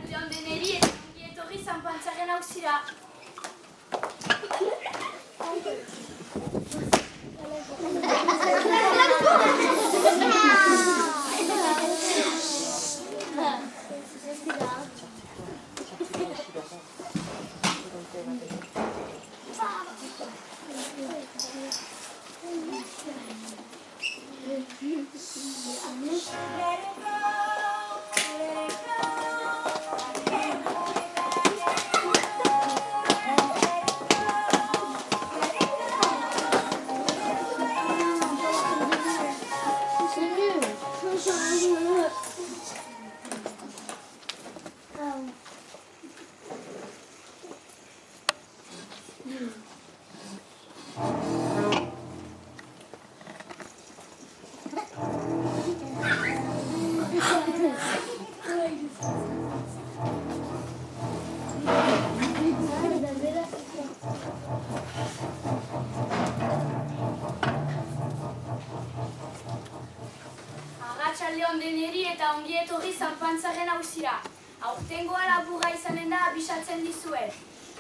Arratsaldeon deneri eta ongi etorri Zanpantzaren auzira. Arratsaldeon deneri eta ongi etorri Zanpantzaren auzira. Aurtengoa laburra izanen da abisatzen dizuet.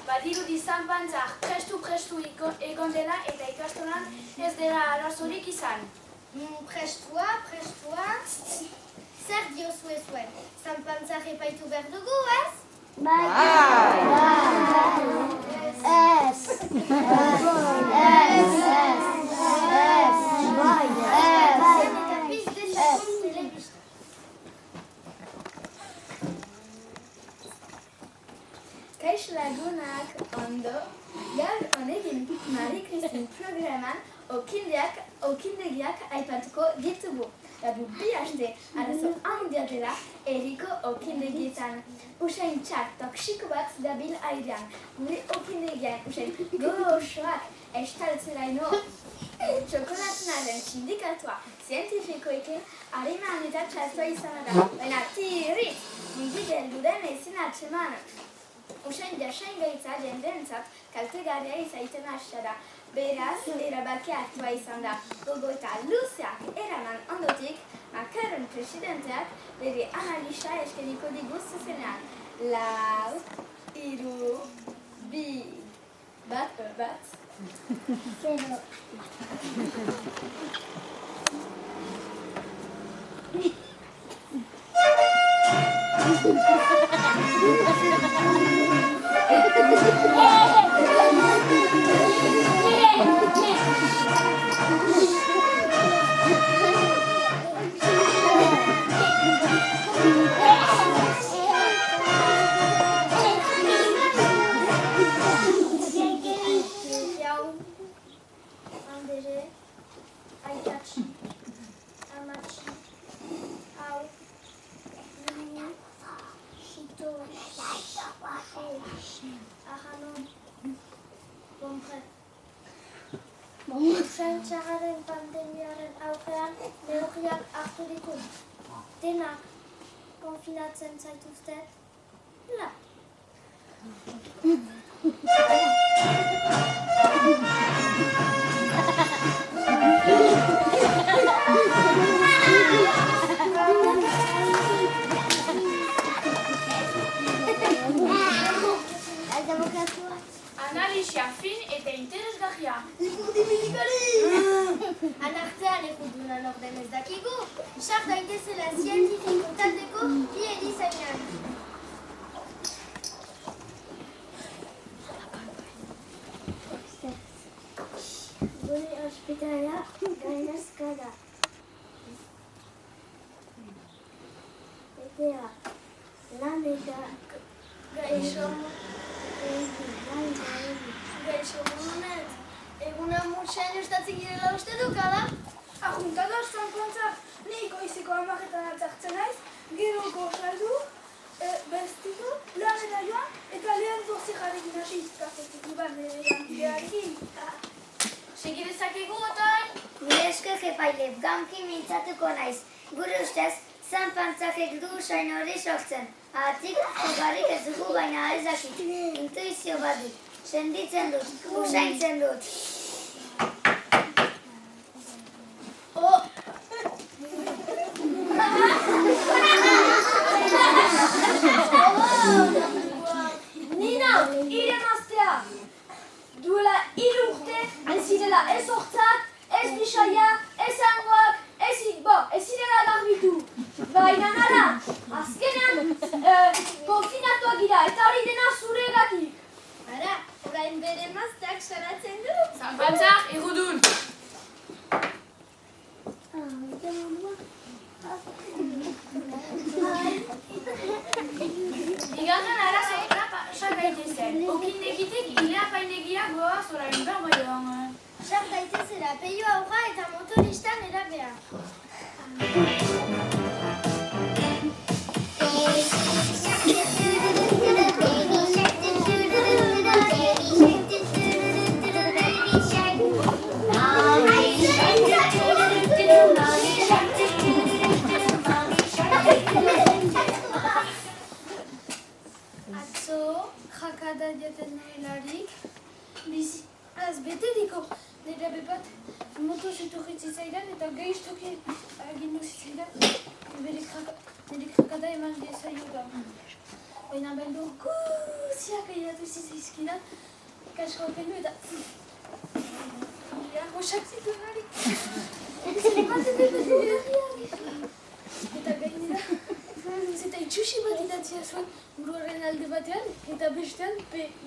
Badirudi Zanpantzak prestu egon dela eta ikastolan ez dela arazorik izan. Prestua? Zer diozue zuen? Zanpantzak epaitu behar dugu, ez? Kaixo lagunak ondo, gaur honekin Marie Christine programan okindegiak aipatuko ditugu. Badu bi aste arazo handia dela herriko okindegietan. Usain txar toxiko bat dabil airean. Gure okindegian usain goxoak estaltzeraino. Txokolatunaren sindikatua zientifikoekin hariman eta txartua izan da. Baina tirri, mundik helduren ezin atseman. Usain jasain gaitza jendentzat kaltegarria izaiten hasia da. Beraz, erabaki hartua izan da. Gogoeta luzeak eraman ondotik, Macron presidenteak bere analisa eskeniko digu zuzenean. 4, 3, 2, 1. Zero. Txarraren pandemiaren aurrean neurriak hartu ditu. Denak konfinatzen zaituzte? La. Analisia fin eta interesgarria. Anartean ekudunan orden ez dakigu, sar daitezela zientifiko taldeko bi edizainan. Gure ospitalea gainazka da. Etea, lan eta Gaixo monet, eguna mutxean ostatzik girela uste dukala. Ajuntador Zanpantzak, nik goizeko 10:00 atzartzen naiz, gero goxaldu, bestitu, lanera joan, eta lehen borzijarekin hasi kafetik iban jantidearekin. Segi dezakegu, otan? Nire esker epaile, gamki mintzatuko naiz. Gure ustez, Zanpantzakek du usain hori sortzen. Ahatik, jogarik ez dugu baina ez dakit. Intuizio bat dut. Senditzen dut, usaintzen dut. Oh! Konfinatuak gira, eta hori dena zuregatik. Ara, orain bere maztak saratzen du. Zanpantza, igudun. Bigarren arazoa pasa gaitezen. Okindekitik hilea painegia goaz orain berbaioan. Sar daitezera, peio aurra eta motorista nerabea. Atzo, jakada jaten nuelarik, bizi, bete diko, nire bebat, moto ziturritzi zaidan eta gehistuki agindu zitzaidan, nire jakada eman diezaio da. Baina beldur guziak airatu zitzaizkidan, kasko apendu eta... Gosak zitu nari. Eta gainera, zeta itxusi bat idatzia zuen buruaren alde batean, eta bestean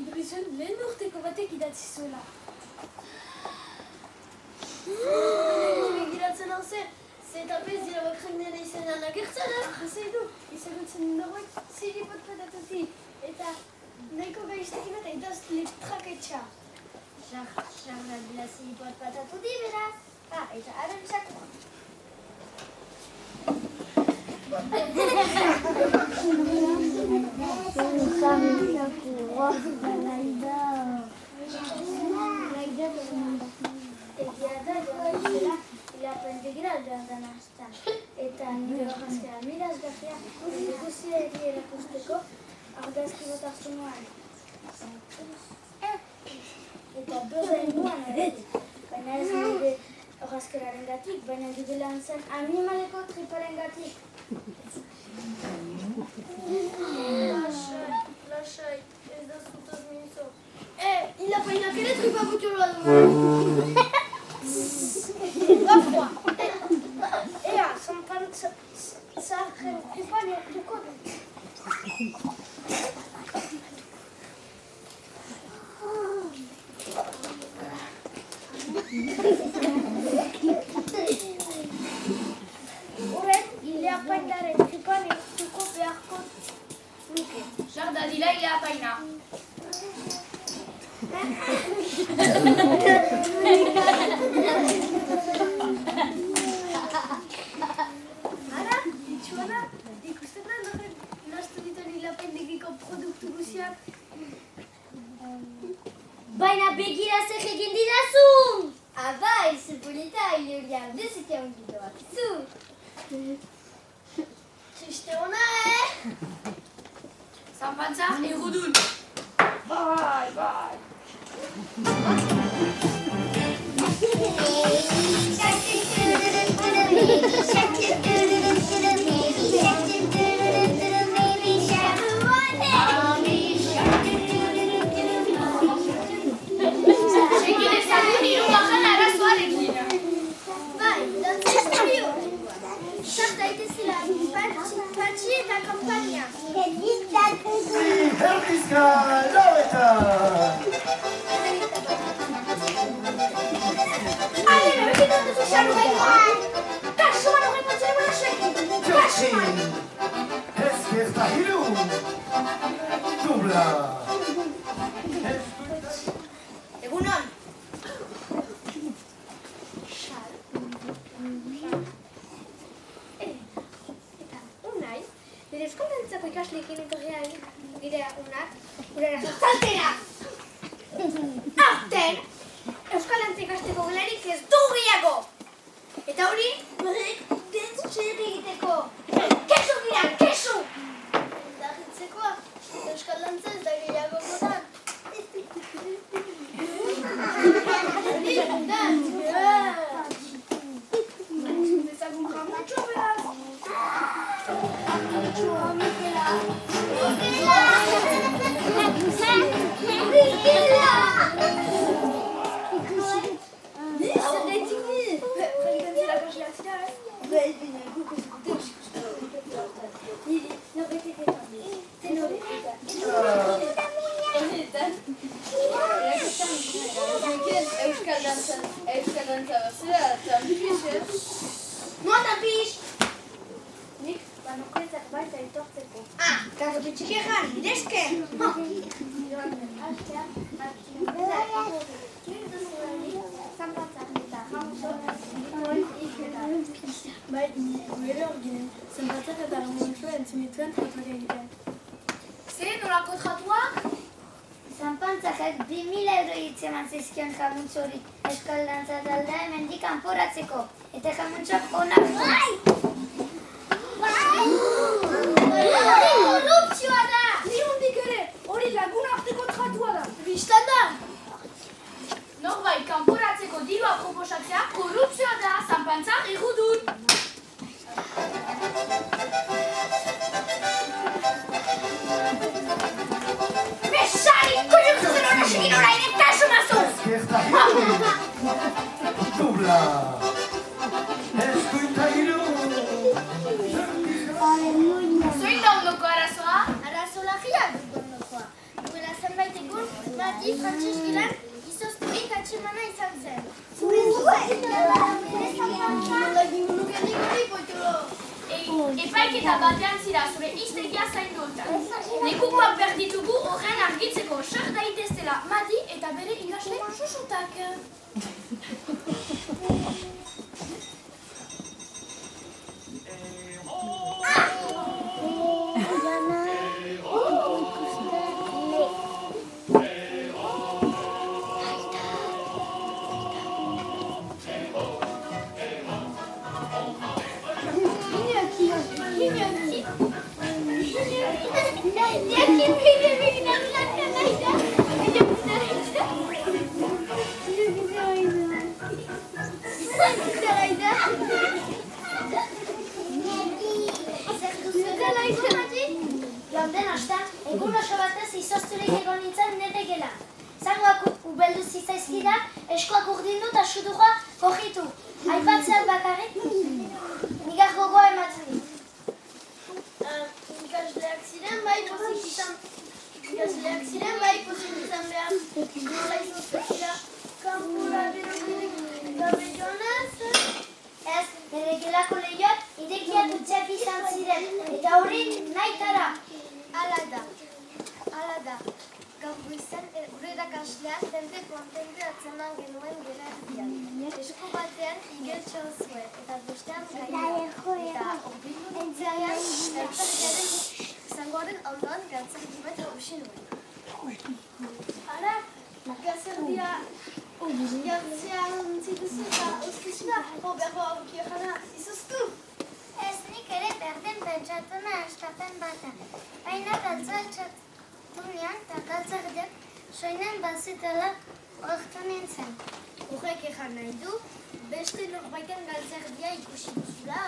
Idrisen lehen urteko batek idatzi zuela. Begiratzen hau zer, zeta bez dira bakrak nire izenan agertzen, jazai du, izagutzen norbaik ziripot patatutik, eta nahiko gaiztekin eta idaz letraketxa. Jarra dila ziripot patatutik beraz, eta haren txakoa. Egia da, joan ilapentegira aldean hastan. Eta nire horrazkera mirazgarria guzia eri erakusteko argazki bat hartu nuen. Eta berren nuen ere, baina ez nire horrazkeraren gatik, baina gidelan zen animaleko triparen gatik. Lasai, ez da zutaz minzo. Hilapainak ere tripa butxoroa du. Gafua! Ea, zanpan zaharren tripan ertuko du. Horren, hilapainaren tripan ertuko beharko nuke. Jar dadila hilapaina. Ara, ditxua da, ikusten da norren nastu dituen hilapendegiko produktu guziak. Baina begira zer egin didazun! Abai, zepuleta hiloria aldezeke ongidoak zu! Txiste hona, Zanpantza, igudun. Bai. Egin ezagun hirugarren arazoarekin. bai, dantzaz trio. Sar daitezela, patxi eta kampania. Herrizka lauetan! Ale, begitan duzu xaru gaikoan! Kasuan horren batzera balasekin! Jotsi! Ezkerta hiru! Dubla! Egunon. Eta unai, nire euskal dantzako ikasleekin etorrian gire unak, gure zaltera! Aurten, euskal dantza ikasteko gelarik ez du gehiago! Eta hori, berrek dentzuzer egiteko! Kesu dira, kesu! Darritzekoa, euskal dantza ez da gehiago gotan. Dezagun jamatxo beraz! No, Kabote txikejan, idezken! Bai, gure hor ginen, zanpatzak eta romantzua entzumituen tratuak egiten. Zer, nolako tratuak? Zanpantzakak 2.000 euro hitzeman zizkion jamuntxori eskaldantza taldea hemendik kanporatzeko. Eta jamuntxoak onak Hori korrupzioa da! Ni hundik ere, hori lagun arteko tratua da. Bistan da! Norbait kanporatzeko dirua proposatzea korrupzioa da, zanpantzak irudun. Mesari, korrupzioen hona segin orain eta esumazuz! Ezkerta hiru. Dubla. Eskuinta hiru. Zoin da ondoko arazoa? Arazolarria dut ondokoa. Duela zenbait egun, bati frantses gilan izozturik atxemana izan zen. Zure zuen! Nola egingo nukenik hori poitulo! Epaiketa batean zira zure iztegia zaindu otan. Lekukoak behar ditugu horren argitzeko zer daitezela Madi eta bere ikasle susutak. Jonden ostan, egun oso batez izozturik egon nintzen nire gela. Zangoak ubeldu zitzaizkida, eskoak urdindu eta sudurra kogitu. Aipatzeak bakarrik, nigar gogoa ematen dit. Ikasleak ziren bai pozik izan behar. Nola izoztugira, kanpura berokirik gabe joanaz. Ez, nire gelako lehioak idekiak utziak izan ziren, eta hori nahi tara. Hala da. Gaur goizen gure erakasleak tente atzeman genuen gela erdian. Esku batean igeltxo zuen, eta bestean gaina. Eta horbildu nintzean, galtzarriaren zangoaren ondoan galtzarri bat hausi nuen. Ara, galtzarria jartzean zituzu eta uzkizuna, berro aurkia jana izuztu. Ez nik ere berden pentsatuna estapen bata. Baina galtzartxatu nian eta galtzardiak soinen bazitela hortu nintzen. Horrek ejan nahi du, beste norbaiten galtzardia ikusi duzula.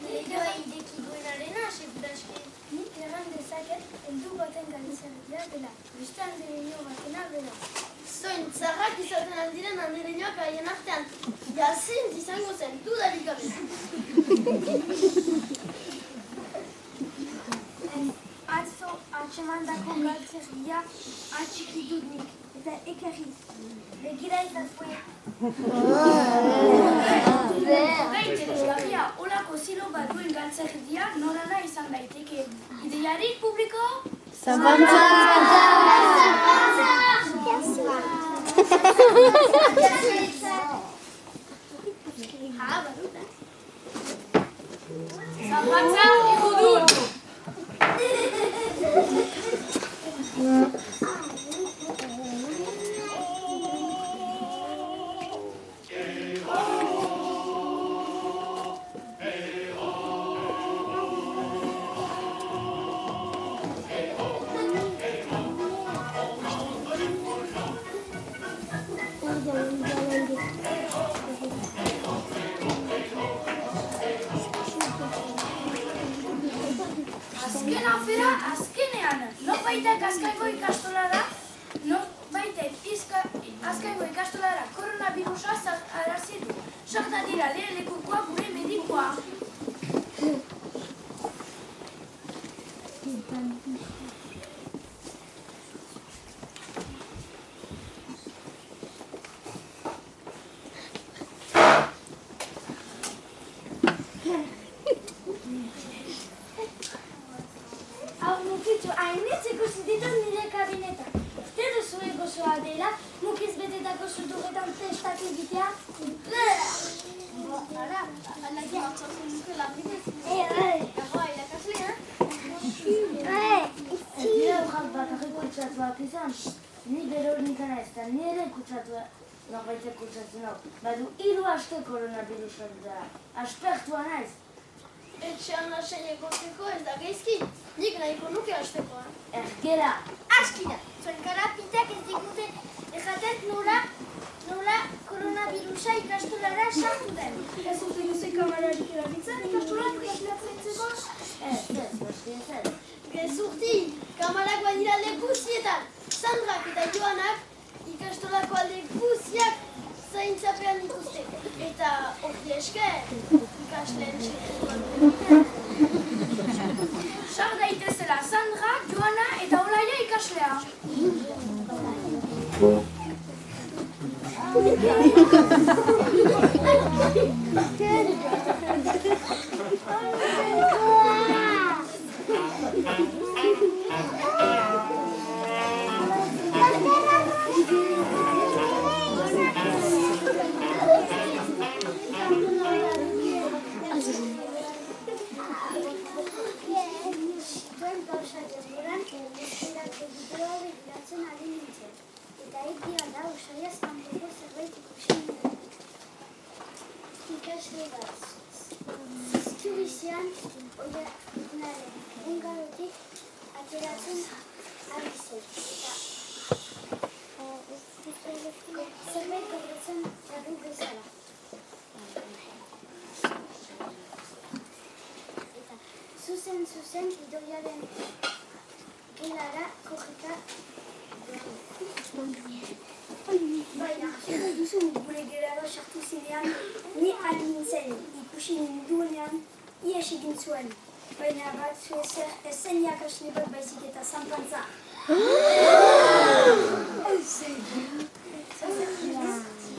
Leioa ideki duenarena, seguraski. Nik eran dezaket heldu baten galtzardia dela. Bestean direnio batena dela. Zoin, zarrak izaten aldiren handirenioak haien artean. Jazint izango zen, dudarik gabe. Atzo atxemandako galtzerdia atxiki dut nik. Eta ekerri. Begira ezazue. Hogei interesgarria, olako zilo bat duen galtzerdia norana izan daiteke. Ideiarik publiko? Zanpantza! Zanpantza irudun! Azken afera azkenean, norbaitek Azkaiko ikastolara, Azkaiko ikastolara koronavirusa arazi du. Sarta dira lehen lekukoa gure medikoa. Hau Ukitu hainitz ikusi ditut nire kabinetan. Uste duzu egozoa dela, mukiz betetako suturretan testak egitea? Ara, alaki hartzatzen duke lanbidez. Gagoa irakaslea, Ez dira urrak bakarrik kutsatuak izan. Ni beror nikana ez da nire kutsatuak norbaitek kutsatzen hau. Badu 3 aste koronavirusak da. Aspertua naiz. etxean lasai egoteko ez da geizki. Nik nahiko nuke hastekoa. Ergela. Askina, zuen karapitak ez digute erraten nola koronavirusa ikastolara sartu den. Ez dute duze kamararik erabiltzen ikastolan ikasleatzeko? Ez, ez. Gezurti, kamarak badira alde guztietan. Sandrak eta Joanak ikastolako alde guztiak zaintzapean dituzte. Eta hori esker, ikasleen txeketuan. Sar daitezela Sandra, Joana eta Olaia ikaslea. Eta egia da, usaiaz kanpoko zerbait ikusi nuen. Ikasle bat, zizkibizian oianaren ungarotik ateratzen ari zen. Eta zerbait gordetzen jarri bezala. Eta zuzen idoiaren gelara korrika baina, zer duzu gure gerara sartu zinean, ni nintzen ikusi ninduenean ies egin zuen. Baina batzu ezen irakasle bat baizik eta zanpantza.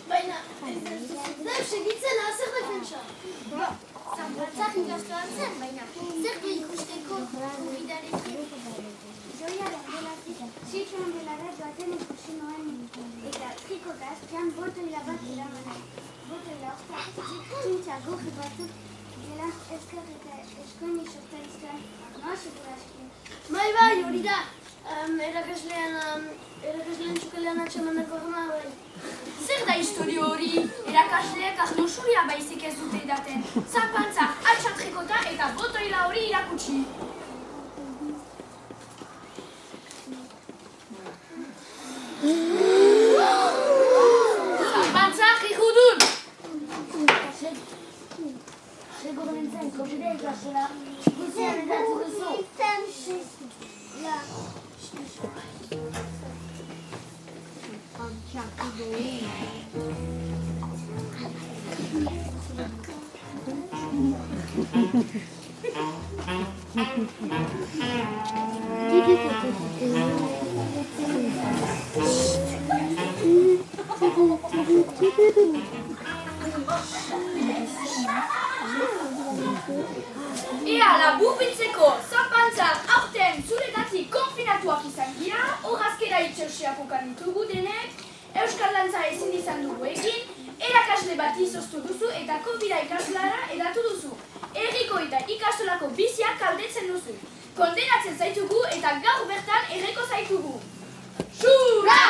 Baina, deus egitzen zer defentsa. Zanpantzak ikastoan zen, baina zer ikusteko bidarekin. Joiaren delatik, zituen belara joaten ikusi noen eta trikotaz, pian botoila bat eramanak. Botoila orta, zintza gogi batzuk dela ezker eta eskoini sortarizkan, noa seguraski. Bai, hori da, erakasleen txukelean atxamanako gana, bai. Zer da historio hori? Erakasleek arlo zuria baizik ez dute edaten. Zanpantza, atxatrikota eta botoila hori irakutsi. Zanpantza, jihudun! Segur nintzen, kopide ikasela. Guzian edatu duzu. Ea, laburbiltzeko, zanpantzak aurten zuretatik konfinatuak izan dira, horazkera itxausiak okan ditugu denek, euskal dantza ezin izan dugu egin, erakasle bat izoztu duzu eta COVID-a ikaslara edatu duzu. Herriko eta ikastolako biziak kaldetzen duzu. Kondenatzen zaitugu eta gaur bertan erreko zaitugu. Xura!